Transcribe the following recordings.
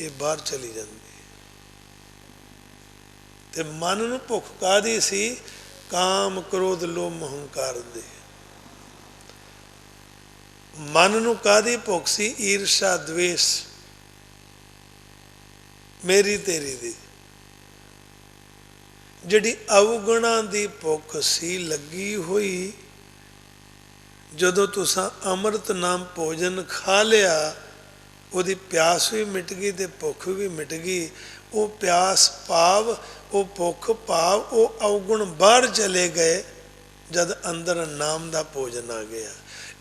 ये बाहर चली जाती। ते मन नूं भुख काहदी सी? काम क्रोध लोभ हंकार दे। मन नूं काहदी भुख सी? ईर्षा द्वेष मेरी तेरी दी। जिहड़ी अवगुणा दी भुख सी लगी हुई, जदों तुसां अमृत नाम भोजन खा लिया, ਉਹਦੀ प्यास भी मिट गई तो भुख भी मिट गई। वो प्यास भाव, वो भुख भाव, वो अवगुण बाहर चले गए जद अंदर नाम का भोजन आ गया।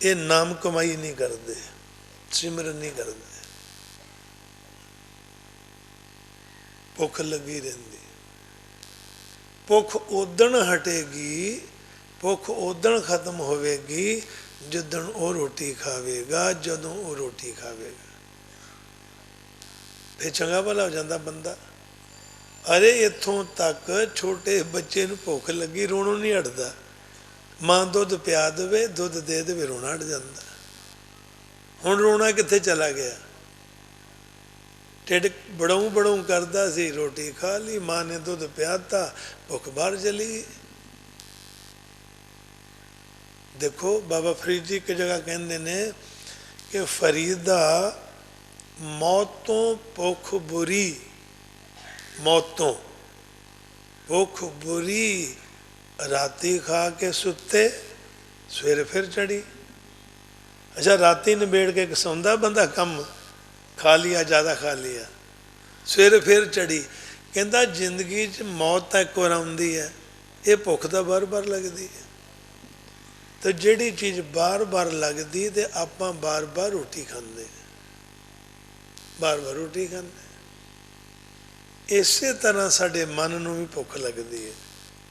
ये नाम कमाई नहीं करते, सिमरन नहीं करते, भुख लगी रहिंदी। भुख उदण हटेगी, भुख उदण खत्म होवेगी जिदण वो रोटी खावेगा, जदों वो रोटी खावेगा। फिर चंगा भला हो जाता बंदा। अरे इत्थों तक छोटे बच्चे नूं भुख लगी, रोणों नहीं हटता। मां दुध पिया देवे, दुध दे देवे, रोना हट जाता। हुण रोना कित्थे चला गया? ढिड बड़ाऊं बड़ाऊं करता सी, रोटी खा ली, मां ने दुध पियाता, भुख बाहर चली गई। देखो बाबा फरीद जी एक जगह कहते ने कि फरीदा मौतों भुख बुरी, मौतों भुख बुरी, राती खा के सुते, सवेरे फिर चढ़ी। अच्छा राती निबेड़ के सौंदा बंदा, कम खा लिया, ज़्यादा खा लिया, सवेरे फिर चढ़ी। कहता जिंदगी च मौत तो एक बार आउंदी है, ये भुख तो बार बार लगती है। तो जिहड़ी चीज़ बार बार लगती तो आपां बार बार रोटी खांदे, बार बार रोटी खांदे। इसे तरह साडे मन नूं भी भुख लगती है,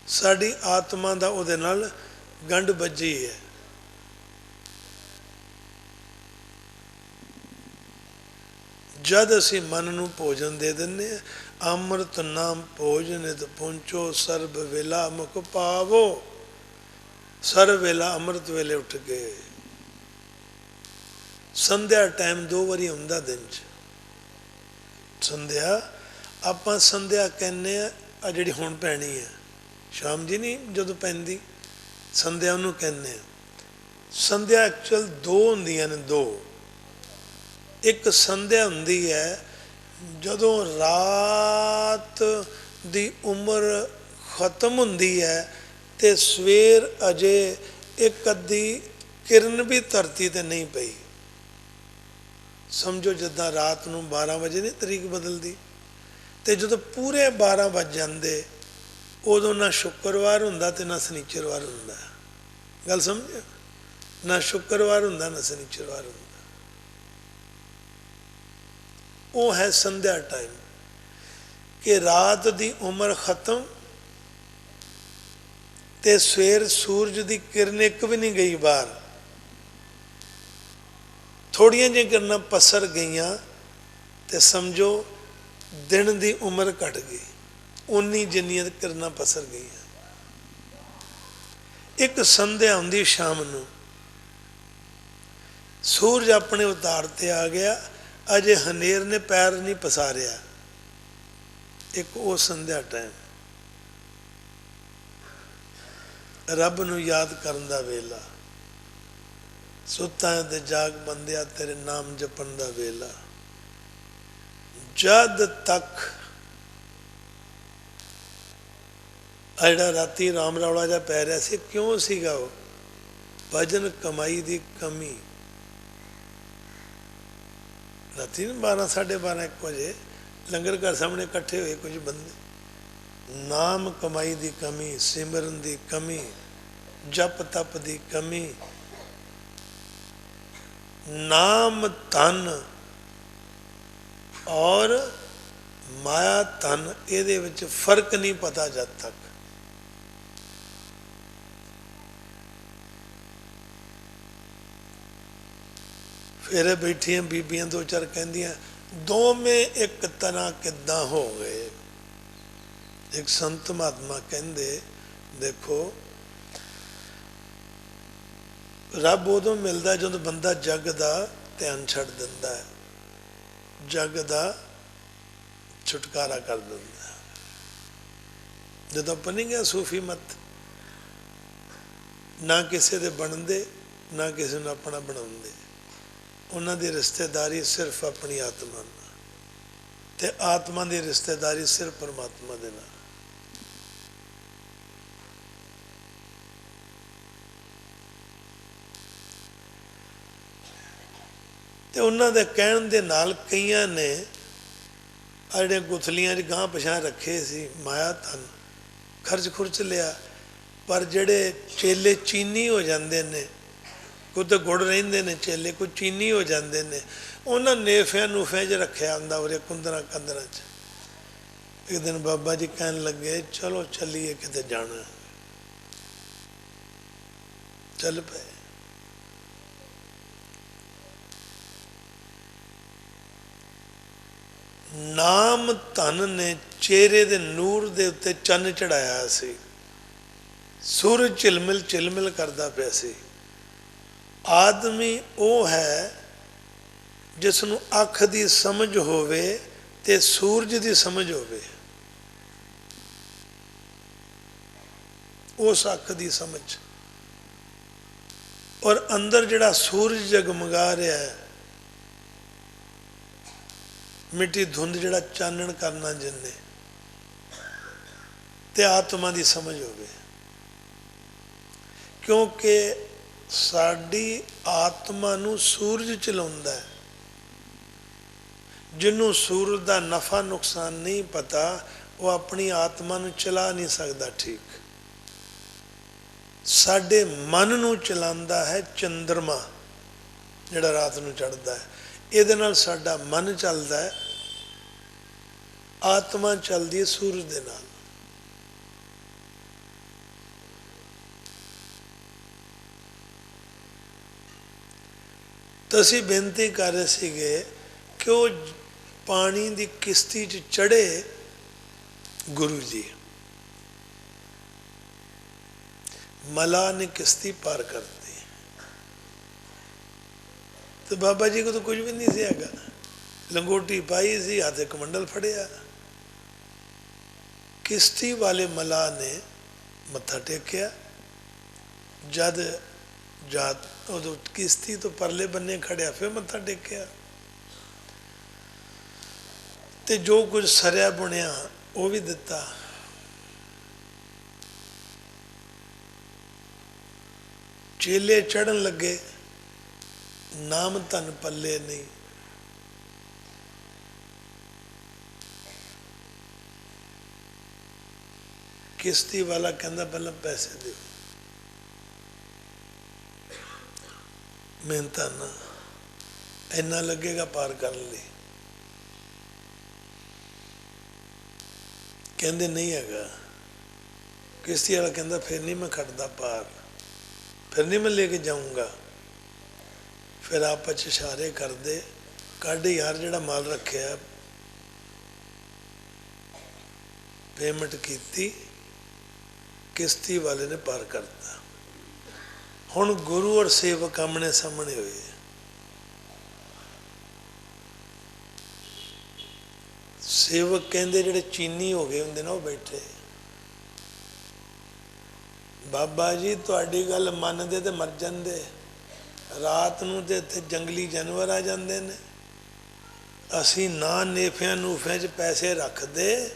साडी आत्मा दा उहदे नाल गंढ बजी है। जद असी मन नूं भोजन दे दिंदे हां, अमृत नाम भोजन इत पहुंचो, सर्ब वेला मुख पावो। सर्व वेला अमृत वेले उठ गए। संध्या टाइम 2 वारी हुंदा दिन च। संध्या आपां संध्या कहने आ जिहड़ी हुण पैनी है, शाम जी नहीं जदों पैंदी संध्या उहनूं कहने आ। संध्या एक्चुअल 2 हुंदियां ने, 2। एक संध्या हुंदी है जदों रात दी उम्र खत्म हुंदी है ते सवेर अजे एक अद्धी किरण भी धरती ते नहीं पई। समझो जिद्दां रात नूं 12 बजे नहीं तरीक बदलती, तो जो पूरे 12 बज जाते उदों ना शुक्रवार हुंदा ते ना शनीचरवार हुंदा। गल समझो, ना शुक्रवार हुंदा ना शनीचरवार हुंदा। वो है संध्या टाइम कि रात दी उम्र खत्म ते सवेर सूरज दी किरण एक भी नहीं गई बाहर। थोड़ियां जी किरणां पसर गईयां ते समझो दिन दी उम्र घट गई, उन्नी जिन्नियां किरणां पसर गईयां। एक संध्या हुंदी शाम नूं, सूरज अपने उतार ते आ गया, अजे हनेर ने पैर नहीं पसारिया। एक वो संध्या टाइम रब नूं याद करन दा वेला, सुता ते जाग बंदिया तेरे नाम जपन दा वेला। जद तक अड़ा राती राम रौला जा पै रहा सी, क्यों सीगा वो? भजन कमाई दी कमी। राती 12 साढ़े 12 1 बजे लंगर घर सामने इकट्ठे हुए कुछ बंदे, नाम कमाई दी कमी, सिमरन दी कमी, जप तप दी कमी, नाम धन और माया धन ये फर्क नहीं पता जब तक। फिर बैठिया बीबियां 2-4 कहदियां दोवें एक तरह किदा हो गए। एक संत महात्मा कहते देखो रब उदों मिलता जो बंदा जग का ध्यान छड्ड दिंदा है, जग का छुटकारा कर दिंदा। ਜਦੋਂ ਬਣੀ ਗਿਆ ਸੂਫੀ ਮਤ, ਨਾ ਕਿਸੇ ਦੇ ਬਣਦੇ ਨਾ ਕਿਸੇ ਨੂੰ ਆਪਣਾ ਬਣਾਉਂਦੇ, ਉਹਨਾਂ ਦੀ ਰਿਸ਼ਤੇਦਾਰੀ ਸਿਰਫ ਆਪਣੀ ਆਤਮਾ ਨਾਲ, ਤੇ ਆਤਮਾ ਦੀ ਰਿਸ਼ਤੇਦਾਰੀ ਸਿਰਫ ਪਰਮਾਤਮਾ ਦੇ ਨਾਲ। ਤੇ ਉਹਨਾਂ ਦੇ ਕਹਿਣ ਦੇ ਨਾਲ ਕਈਆਂ ਨੇ ਆ ਜਿਹੜੀਆਂ ਗੁਥਲੀਆਂ 'ਚ ਗਾਂਹ ਪਛਾਂ ਰੱਖੇ ਸੀ ਮਾਇਆ ਧਨ ਖਰਚ ਖੁਰਚ ਲਿਆ, ਪਰ ਜਿਹੜੇ ਚੇਲੇ ਚੀਨੀ ਹੋ ਜਾਂਦੇ ਨੇ, ਕੋਈ ਤਾਂ ਗੁੜ ਰਹਿੰਦੇ ਨੇ ਚੇਲੇ, ਕੋਈ ਚੀਨੀ ਹੋ ਜਾਂਦੇ ਨੇ, ਉਹਨਾਂ ਨੇਫਿਆਂ ਨੂਫਿਆਂ 'ਚ ਰੱਖਿਆ ਹੁੰਦਾ ਉਰੇ ਕੁੰਦਰਾਂ ਕੰਦਰਾਂ 'ਚ। ਇੱਕ ਦਿਨ ਬਾਬਾ ਜੀ ਕਹਿਣ ਲੱਗੇ ਚਲੋ ਚੱਲੀਏ ਕਿਤੇ ਜਾਣਾ, ਚੱਲ ਪਏ। ਨਾਮ ਧਨ ਨੇ ਚਿਹਰੇ ਦੇ ਨੂਰ ਦੇ ਉੱਤੇ ਚੰਨ ਚੜਾਇਆ ਸੀ, ਸੂਰਜ ਝਿਲਮਿਲ ਝਿਲਮਿਲ ਕਰਦਾ ਪਿਆ ਸੀ। ਆਦਮੀ ਉਹ ਹੈ ਜਿਸ ਨੂੰ ਅੱਖ ਦੀ ਸਮਝ ਹੋਵੇ ਤੇ ਸੂਰਜ ਦੀ ਸਮਝ ਹੋਵੇ, ਉਸ ਅੱਖ ਦੀ ਸਮਝ, ਔਰ ਅੰਦਰ ਜਿਹੜਾ ਸੂਰਜ ਜਗਮਗਾ ਰਿਹਾ ਹੈ, ਮਿੱਟੀ ਧੁੰਦ ਜਿਹੜਾ ਚਾਨਣ ਕਰਨਾ ਜਿੰਨੇ, ਤੇ ਆਤਮਾ ਦੀ ਸਮਝ ਹੋਵੇ। ਕਿਉਂਕਿ ਸਾਡੀ ਆਤਮਾ ਨੂੰ ਸੂਰਜ ਚਲਾਉਂਦਾ ਹੈ। ਜਿਹਨੂੰ ਸੂਰਜ ਦਾ ਨਫਾ ਨੁਕਸਾਨ ਨਹੀਂ ਪਤਾ, ਉਹ ਆਪਣੀ ਆਤਮਾ ਨੂੰ ਚਲਾ ਨਹੀਂ ਸਕਦਾ ਠੀਕ। ਸਾਡੇ ਮਨ ਨੂੰ ਚਲਾਉਂਦਾ ਹੈ ਚੰਦਰਮਾ, ਜਿਹੜਾ ਰਾਤ ਨੂੰ ਚੜ੍ਹਦਾ ਹੈ। ਇਹਦੇ ਨਾਲ ਸਾਡਾ ਮਨ ਚੱਲਦਾ ਹੈ, ਆਤਮਾ ਚੱਲਦੀ ਹੈ ਸੂਰਜ ਦੇ ਨਾਲ। ਤਾਂ ਅਸੀਂ ਬੇਨਤੀ ਕਰ ਰਹੇ ਸੀਗੇ ਕਿ ਉਹ ਪਾਣੀ ਦੀ ਕਿਸ਼ਤੀ 'ਚ ਚੜ੍ਹੇ ਗੁਰੂ ਜੀ, ਮਲਾ ਨੇ ਕਿਸ਼ਤੀ ਪਾਰ ਕਰਤੀ, ਤੇ ਬਾਬਾ ਜੀ ਕੋ ਤਾਂ ਕੁਝ ਵੀ ਨਹੀਂ ਸੀ ਹੈਗਾ, ਲੰਗੋਟੀ ਪਾਈ ਸੀ, ਹੱਥ ਇੱਕ ਮੰਡਲ ਫੜਿਆ। ਕਿਸ਼ਤੀ ਵਾਲੇ ਮਲਾ ਨੇ ਮੱਥਾ ਟੇਕਿਆ, ਜਦ ਜਾਤ ਉਦੋਂ ਕਿਸ਼ਤੀ ਤੋਂ ਪਰਲੇ ਬੰਨੇ ਖੜਿਆ, ਫਿਰ ਮੱਥਾ ਟੇਕਿਆ, ਤੇ ਜੋ ਕੁਝ ਸਰਿਆ ਬੁਣਿਆ ਉਹ ਵੀ ਦਿੱਤਾ। ਚੇਲੇ ਚੜ੍ਹਨ ਲੱਗੇ, ਨਾਮ ਧਨ ਪੱਲੇ ਨਹੀਂ। ਕਿਸ਼ਤੀ ਵਾਲਾ ਕਹਿੰਦਾ ਪਹਿਲਾਂ ਪੈਸੇ ਦਿਓ, ਮਿਹਨਤਾਂ ਨਾ ਇੰਨਾ ਲੱਗੇਗਾ ਪਾਰ ਕਰਨ ਲਈ। ਕਹਿੰਦੇ ਨਹੀਂ ਹੈਗਾ। ਕਿਸ਼ਤੀ ਵਾਲਾ ਕਹਿੰਦਾ ਫਿਰ ਨਹੀਂ ਮੈਂ ਖੜਦਾ ਪਾਰ, ਫਿਰ ਨਹੀਂ ਮੈਂ ਲੈ ਕੇ ਜਾਊਂਗਾ। ਫਿਰ ਆਪਸ 'ਚ ਇਸ਼ਾਰੇ ਕਰਦੇ, ਕੱਢ ਯਾਰ ਜਿਹੜਾ ਮਾਲ ਰੱਖਿਆ। ਪੇਮੈਂਟ ਕੀਤੀ, ਕਿਸ਼ਤੀ ਵਾਲੇ ਨੇ ਪਾਰ ਕਰਤਾ। ਹੁਣ ਗੁਰੂ ਔਰ ਸੇਵਕ ਆਮਣੇ ਸਾਹਮਣੇ ਹੋਏ। ਸੇਵਕ ਕਹਿੰਦੇ ਜਿਹੜੇ ਚੀਨੀ ਹੋ ਗਏ ਹੁੰਦੇ ਨਾ, ਉਹ ਬੈਠੇ, ਬਾਬਾ ਜੀ ਤੁਹਾਡੀ ਗੱਲ ਮੰਨਦੇ ਤੇ ਮਰ ਜਾਂਦੇ, ਰਾਤ ਨੂੰ ਤੇ ਇੱਥੇ ਜੰਗਲੀ ਜਾਨਵਰ ਆ ਜਾਂਦੇ ਨੇ, ਅਸੀਂ ਨਾ ਨੇਫਿਆਂ ਨੂਫਿਆਂ 'ਚ ਪੈਸੇ ਰੱਖਦੇ,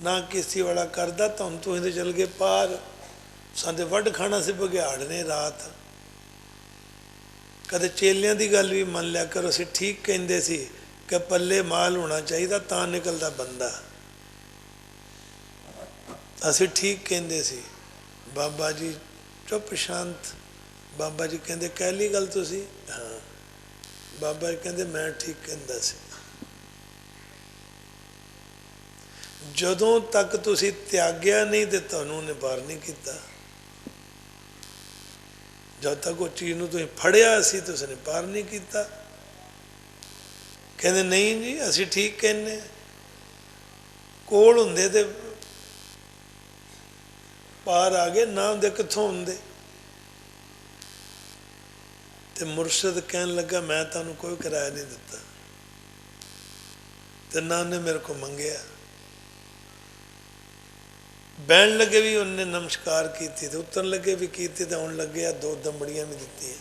ਨਾ ਕਿਸ਼ਤੀ ਵਾਲਾ ਕਰਦਾ, ਤੁਹਾਨੂੰ ਤੁਸੀਂ ਤੇ ਚਲ ਗਏ ਪਾਰ, ਸਾਡੇ ਵੱਢ ਖਾਣਾ ਸੀ ਬਘਿਆੜ ਨੇ ਰਾਤ। ਕਦੇ ਚੇਲਿਆਂ ਦੀ ਗੱਲ ਵੀ ਮੰਨ ਲਿਆ ਕਰੋ। ਅਸੀਂ ਠੀਕ ਕਹਿੰਦੇ ਸੀ ਕਿ ਪੱਲੇ ਮਾਲ ਹੋਣਾ ਚਾਹੀਦਾ ਤਾਂ ਨਿਕਲਦਾ ਬੰਦਾ, ਅਸੀਂ ਠੀਕ ਕਹਿੰਦੇ ਸੀ। ਬਾਬਾ ਜੀ ਚੁੱਪ ਸ਼ਾਂਤ। ਬਾਬਾ ਜੀ ਕਹਿੰਦੇ ਕਹਿ ਲਈ ਗੱਲ ਤੁਸੀਂ? ਹਾਂ। ਬਾਬਾ ਜੀ ਕਹਿੰਦੇ ਮੈਂ ਠੀਕ ਕਹਿੰਦਾ ਸੀ। ਜਦੋਂ ਤੱਕ ਤੁਸੀਂ ਤਿਆਗਿਆ ਨਹੀਂ ਤੇ ਤੁਹਾਨੂੰ ਉਹਨੇ ਪਾਰ ਨਹੀਂ ਕੀਤਾ। ਜਦ ਤੱਕ ਉਹ ਚੀਜ਼ ਨੂੰ ਤੁਸੀਂ ਫੜਿਆ ਸੀ ਤੇ ਉਸਨੇ ਪਾਰ ਨਹੀਂ ਕੀਤਾ। ਕਹਿੰਦੇ ਨਹੀਂ ਜੀ ਅਸੀਂ ਠੀਕ ਕਹਿੰਦੇ, ਕੋਲ ਹੁੰਦੇ ਤੇ ਪਾਰ ਆ ਗਏ, ਨਾ ਹੁੰਦੇ ਕਿੱਥੋਂ ਹੁੰਦੇ। ਤੇ ਮੁਰਸ਼ਿਦ ਕਹਿਣ ਲੱਗਾ ਮੈਂ ਤੁਹਾਨੂੰ ਕੋਈ ਕਿਰਾਇਆ ਨਹੀਂ ਦਿੱਤਾ, तो ना उन्हें मेरे को मंगया। बहन लगे भी उन्हें नमस्कार की थी, तो उतरन लगे भी की थी, तो आने लगे 2 दमड़ियां भी दी।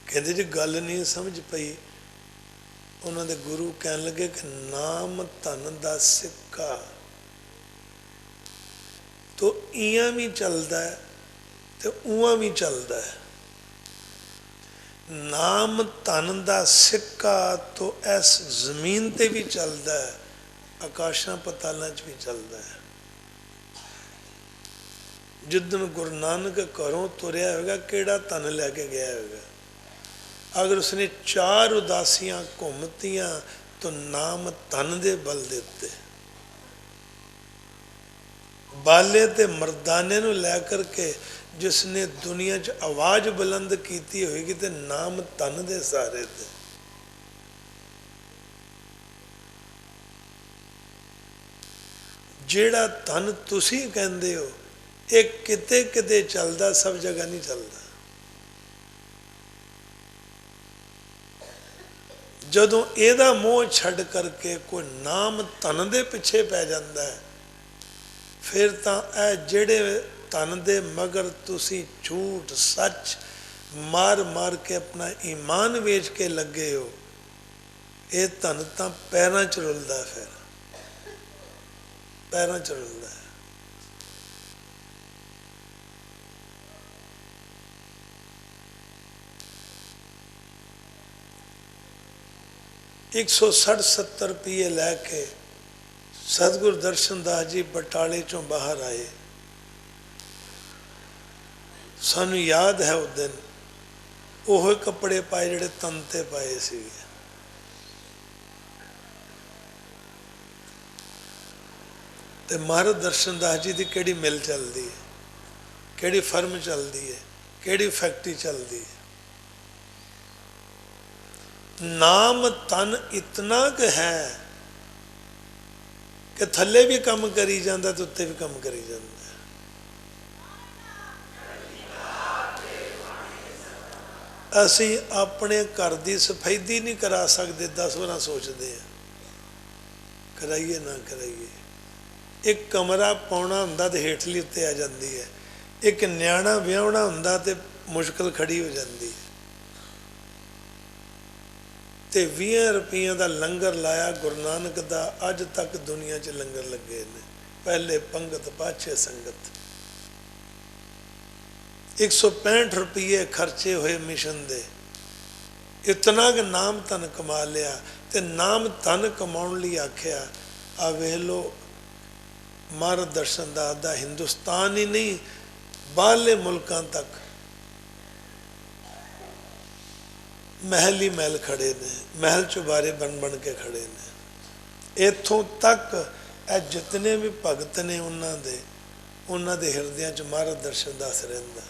कहते जी गल नहीं समझ पई। उन्होंने गुरु कह लगे कि नाम धन दा सिक्का तो इं भी चलता है तो उं भी चलता है। नाम धन दा सिक्का तो इस जमीन ते भी चलता है, आकाशां पतालों च भी चलता है। जिदन गुरु नानक घरों तुरया होगा केड़ा धन लैके गया होगा। अगर उसने 4 उदासियां घूमतियां तो नाम धन दे बल दे उत्ते बाले ते मर्दाने नूं लै करके जिसने दुनिया च आवाज बुलंद की होगी तो नाम धन दे सहारे ते। जेड़ा धन तुसी कहंदे हो ये किते किते चलदा, सब जगह नहीं चलता। जदों एदा मोह छड़ करके कोई नाम धन दे पिछे पै जांदा है, फिर तां ए जेड़े धन दे मगर तुसी झूठ सच मार मार के अपना ईमान बेच के लगे हो, ये धन तां पैरां च रुलदा, फिर पैरां च रुलदा। 160-70 रुपये लैके सतगुरु दर्शन दास जी बटाले चों बाहर आए। सानू याद है उस दिन ओह कपड़े पाए जिहड़े तन ते पाए सी। ते महाराज दर्शन दास जी की केड़ी मिल चलती है, केड़ी फर्म चलती है, केड़ी फैक्ट्री चलती है। नाम तन इतना क है कि थले भी काम करी जाता तो उत्ते भी काम करी जाता। असी अपने घर की सफाई नहीं करा सकते, 10 बार सोचते हैं कराइए ना कराइए। एक कमरा पाउना हुंदा तो हेठली उत्ते आ जाती है, एक न्याणा विआहना हुंदा तो मुश्किल खड़ी हो जाती है। तो 20 रुपये का लंगर लाया गुरु नानक का, अज तक दुनिया च लंगर लगे ने, पहले पंगत पाछे संगत। 165 रुपये खर्चे हुए मिशन दे, इतना कि नाम धन कमा लिया। तो नाम धन कमाने लिए आख्या आ वेख लो महाराज दर्शन दास दा हिंदुस्तान ही नहीं बाहरले मुल्कां तक महल ही महल खड़े ने, महल चुबारे बन बन के खड़े ने। इथों तक जितने भी भगत ने उन्होंने दे हिरदियां च महाराज दर्शन दास रहिंदा।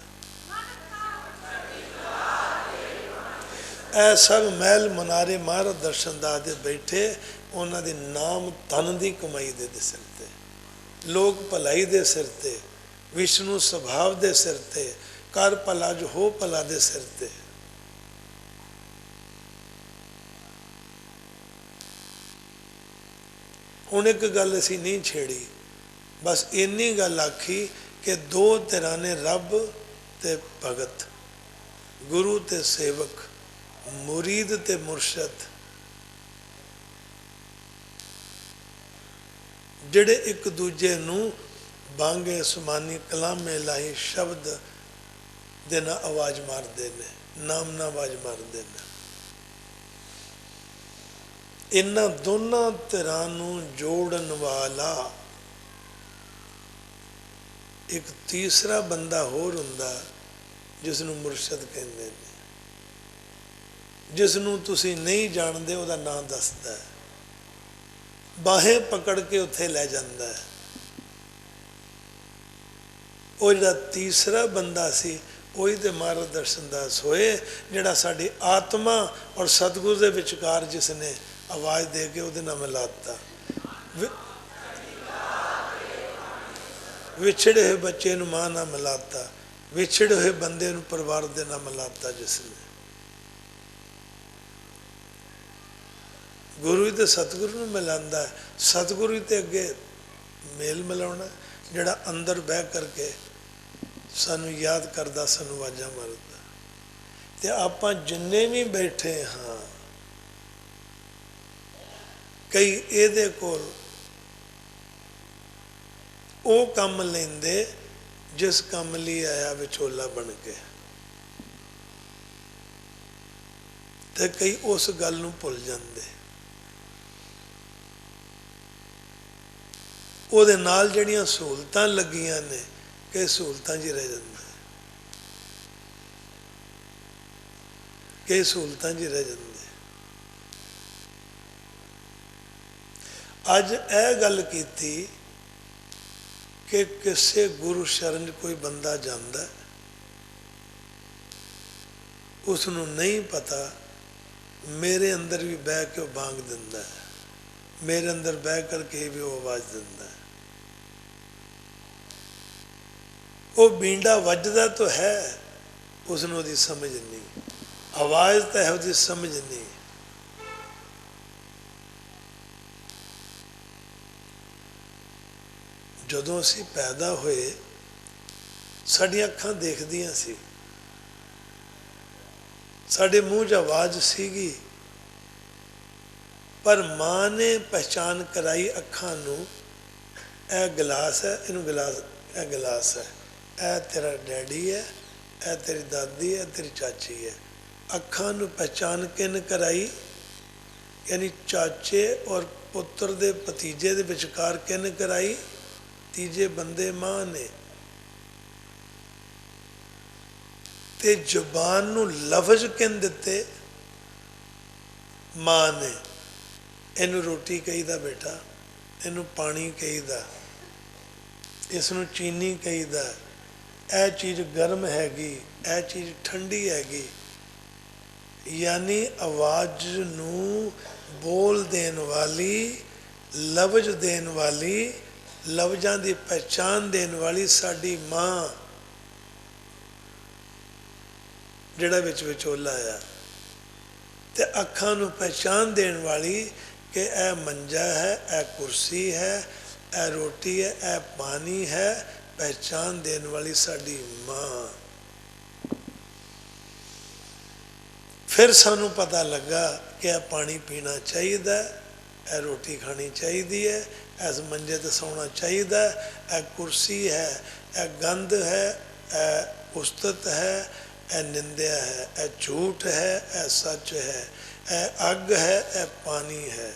ए सब महल मनारे महाराज दर्शन दास दे बैठे, उन्होंने नाम धन की कमाई दे सिर ते, लोक भलाई दे सिर ते, विष्णु स्वभाव दे सिर ते, कर भला जो हो भला दे सिर ते। हुण एक गल असी नहीं छेड़ी, बस इन्नी गल आखी कि 2 धिरां ने, रब ते भगत, गुरु ते सेवक, मुरीद ते मुरशद, जिहड़े एक दूजे नूं बांगे सुमानी कलामे लाई शब्द दे नाल आवाज़ मारते ने, नाम ना आवाज़ मारते हैं। इन्हां दोनों धिरां नूं जोड़न वाला एक तीसरा बंदा होर हुंदा जिसनूं मुरशद कहंदे ने, जिसनूं तुसीं नहीं जानदे उहदा नाम दसदा है, बाहें पकड़ के उत्थे लै जांदा है। वो जिहड़ा तीसरा बंदा सी वही तो महाराज दर्शन दास होए, जिहड़ा साडी आत्मा और सतगुरु दे विचकार जिसने आवाज़ दे के उहदे नाल मिलाता। विछड़े हुए बच्चे नूं मां नाल मिलाता, ਵਿਛੜੇ ਹੋਏ ਬੰਦੇ ਨੂੰ ਪਰਿਵਾਰ ਦੇ ਨਾਲ ਮਿਲਾਤਾ ਜਿਸਨੇ। ਗੁਰੂ ਤੇ ਸਤਿਗੁਰੂ ਨੂੰ ਮਿਲਾਉਂਦਾ, ਸਤਿਗੁਰੂ ਤੇ ਅੱਗੇ ਮੇਲ ਮਿਲਾਉਣਾ, ਜਿਹੜਾ ਅੰਦਰ ਬਹਿ ਕਰਕੇ ਸਾਨੂੰ ਯਾਦ ਕਰਦਾ, ਸਾਨੂੰ ਆਵਾਜ਼ਾਂ ਮਾਰਦਾ। ਤੇ ਆਪਾਂ ਜਿੰਨੇ ਵੀ ਬੈਠੇ ਹਾਂ, ਕਈ ਇਹਦੇ ਕੋਲ ਉਹ ਕੰਮ ਲੈਂਦੇ ਜਿਸ ਕੰਮ ਲਈ ਆਇਆ ਵਿਚੋਲਾ ਬਣ ਕੇ, ਤੇ ਕਈ ਉਸ ਗੱਲ ਨੂੰ ਭੁੱਲ ਜਾਂਦੇ। ਉਹਦੇ ਨਾਲ ਜਿਹੜੀਆਂ ਸਹੂਲਤਾਂ ਲੱਗੀਆਂ ਨੇ, ਕਈ ਸਹੂਲਤਾਂ 'ਚ ਹੀ ਰਹਿ ਜਾਂਦੇ, ਕਈ ਸਹੂਲਤਾਂ 'ਚ ਹੀ ਰਹਿ ਜਾਂਦੇ। ਅੱਜ ਇਹ ਗੱਲ ਕੀਤੀ ਕਿ ਕਿਸੇ ਗੁਰੂ ਸ਼ਰਨ ਕੋਈ ਬੰਦਾ ਜਾਂਦਾ, ਉਸ ਨੂੰ ਨਹੀਂ ਪਤਾ ਮੇਰੇ ਅੰਦਰ ਵੀ ਬਹਿ ਕੇ ਉਹ ਬਾਂਗ ਦਿੰਦਾ, ਮੇਰੇ ਅੰਦਰ ਬਹਿ ਕਰਕੇ ਵੀ ਉਹ ਆਵਾਜ਼ ਦਿੰਦਾ। ਉਹ ਬੀਂਡਾ ਵੱਜਦਾ ਤਾਂ ਹੈ, ਉਸ ਨੂੰ ਉਹਦੀ ਸਮਝ ਨਹੀਂ, ਆਵਾਜ਼ ਤਾਂ ਹੈ, ਉਹਦੀ ਸਮਝ ਨਹੀਂ। ਜਦੋਂ ਅਸੀਂ ਪੈਦਾ ਹੋਏ, ਸਾਡੀਆਂ ਅੱਖਾਂ ਦੇਖਦੀਆਂ ਸੀ, ਸਾਡੇ ਮੂੰਹ 'ਚ ਆਵਾਜ਼ ਸੀਗੀ, ਪਰ ਮਾਂ ਨੇ ਪਹਿਚਾਨ ਕਰਾਈ ਅੱਖਾਂ ਨੂੰ, ਇਹ ਗਲਾਸ ਹੈ, ਇਹਨੂੰ ਗਲਾਸ, ਇਹ ਗਲਾਸ ਹੈ, ਇਹ ਤੇਰਾ ਡੈਡੀ ਹੈ, ਇਹ ਤੇਰੀ ਦਾਦੀ ਹੈ, ਤੇਰੀ ਚਾਚੀ ਹੈ। ਅੱਖਾਂ ਨੂੰ ਪਹਿਚਾਨ ਕਿਨ ਕਰਾਈ? ਯਾਨੀ ਚਾਚੇ ਔਰ ਪੁੱਤਰ ਦੇ ਭਤੀਜੇ ਦੇ ਵਿਚਕਾਰ ਕਿਨ ਕਰਾਈ? ਤੀਜੇ ਬੰਦੇ ਮਾਂ ਨੇ। ਤੇ ਜ਼ੁਬਾਨ ਨੂੰ ਲਫ਼ਜ਼ ਕਿਨ ਦਿੱਤੇ? ਮਾਂ ਨੇ। ਇਹਨੂੰ ਰੋਟੀ ਕਹੀਦਾ ਬੇਟਾ, ਇਹਨੂੰ ਪਾਣੀ ਕਹੀਦਾ, ਇਸ ਨੂੰ ਚੀਨੀ ਕਹੀਦਾ, ਇਹ ਚੀਜ਼ ਗਰਮ ਹੈਗੀ, ਇਹ ਚੀਜ਼ ਠੰਡੀ ਹੈਗੀ। ਯਾਨੀ ਆਵਾਜ਼ ਨੂੰ ਬੋਲ ਦੇਣ ਵਾਲੀ, ਲਫ਼ਜ਼ ਦੇਣ ਵਾਲੀ, ਲਫ਼ਜ਼ਾਂ ਦੀ ਪਹਿਚਾਨ ਦੇਣ ਵਾਲੀ ਸਾਡੀ ਮਾਂ, ਜਿਹੜਾ ਵਿੱਚ ਵਿਚੋਲਾ ਆ। ਤੇ ਅੱਖਾਂ ਨੂੰ ਪਹਿਚਾਨ ਦੇਣ ਵਾਲੀ ਕਿ ਇਹ ਮੰਜਾ ਹੈ, ਇਹ ਕੁਰਸੀ ਹੈ, ਇਹ ਰੋਟੀ ਹੈ, ਇਹ ਪਾਣੀ ਹੈ, ਪਹਿਚਾਨ ਦੇਣ ਵਾਲੀ ਸਾਡੀ ਮਾਂ। ਫਿਰ ਸਾਨੂੰ ਪਤਾ ਲੱਗਾ ਕਿ ਇਹ ਪਾਣੀ ਪੀਣਾ ਚਾਹੀਦਾ, ਇਹ ਰੋਟੀ ਖਾਣੀ ਚਾਹੀਦੀ ਹੈ, ਇਸ ਮੰਜੇ ਤੇ ਸੌਣਾ ਚਾਹੀਦਾ, ਇਹ ਕੁਰਸੀ ਹੈ, ਇਹ ਗੰਧ ਹੈ, ਇਹ ਉਸਤਤ ਹੈ, ਇਹ ਨਿੰਦਿਆ ਹੈ, ਇਹ ਝੂਠ ਹੈ, ਇਹ ਸੱਚ ਹੈ, ਇਹ ਅੱਗ ਹੈ, ਇਹ ਪਾਣੀ ਹੈ।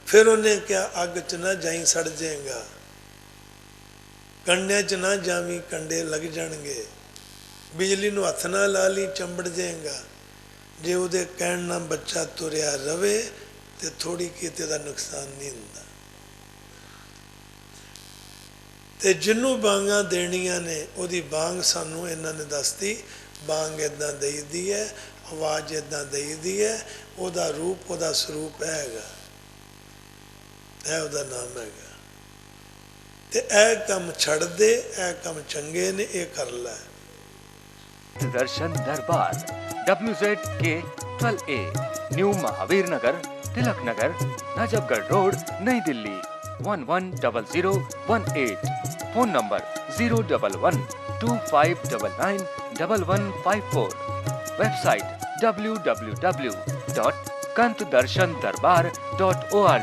ਫਿਰ ਉਹਨੇ ਕਿਹਾ ਅੱਗ 'ਚ ਨਾ ਜਾਈ, ਸੜ ਜਾਏਗਾ, ਕੰਡਿਆਂ 'ਚ ਨਾ ਜਾਵੀਂ, ਕੰਡੇ ਲੱਗ ਜਾਣਗੇ, ਬਿਜਲੀ ਨੂੰ ਹੱਥ ਨਾ ਲਾ ਲਈ, ਚੰਬੜ ਜਾਏਗਾ। ਜੇ ਉਹਦੇ ਕਹਿਣ ਨਾਲ ਬੱਚਾ ਤੁਰਿਆ ਰਵੇ ਤੇ ਥੋੜੀ ਕੀਤੇ ਦਾ ਨੁਕਸਾਨ ਨਹੀਂ ਹੁੰਦਾ। ਤੇ ਜਿਹਨੂੰ ਬਾਂਗਾਂ ਦੇਣੀਆਂ ਨੇ, ਉਹਦੀ ਬਾਂਗ ਸਾਨੂੰ ਇਹਨਾਂ ਨੇ ਦੱਸਤੀ, ਬਾਂਗ ਇੱਦਾਂ ਦੇਈਦੀ ਹੈ, ਆਵਾਜ਼ ਇੱਦਾਂ ਦੇਈਦੀ ਹੈ, ਉਹਦਾ ਰੂਪ, ਉਹਦਾ ਸਰੂਪ ਹੈਗਾ, ਇਹ ਉਹਦਾ ਨਾਮ ਹੈਗਾ। ਤੇ ਇਹ ਕੰਮ ਛੱਡ ਦੇ, ਇਹ ਕੰਮ ਚੰਗੇ ਨੇ, ਇਹ ਕਰ ਲੈ। दर्शन दरबार WZK 12A न्यू महावीर नगर, तिलक नगर, नजफगढ़ रोड, नई दिल्ली 110018। Phone number 01125991154। वेबसाइट www.kantdarshandarbار.org।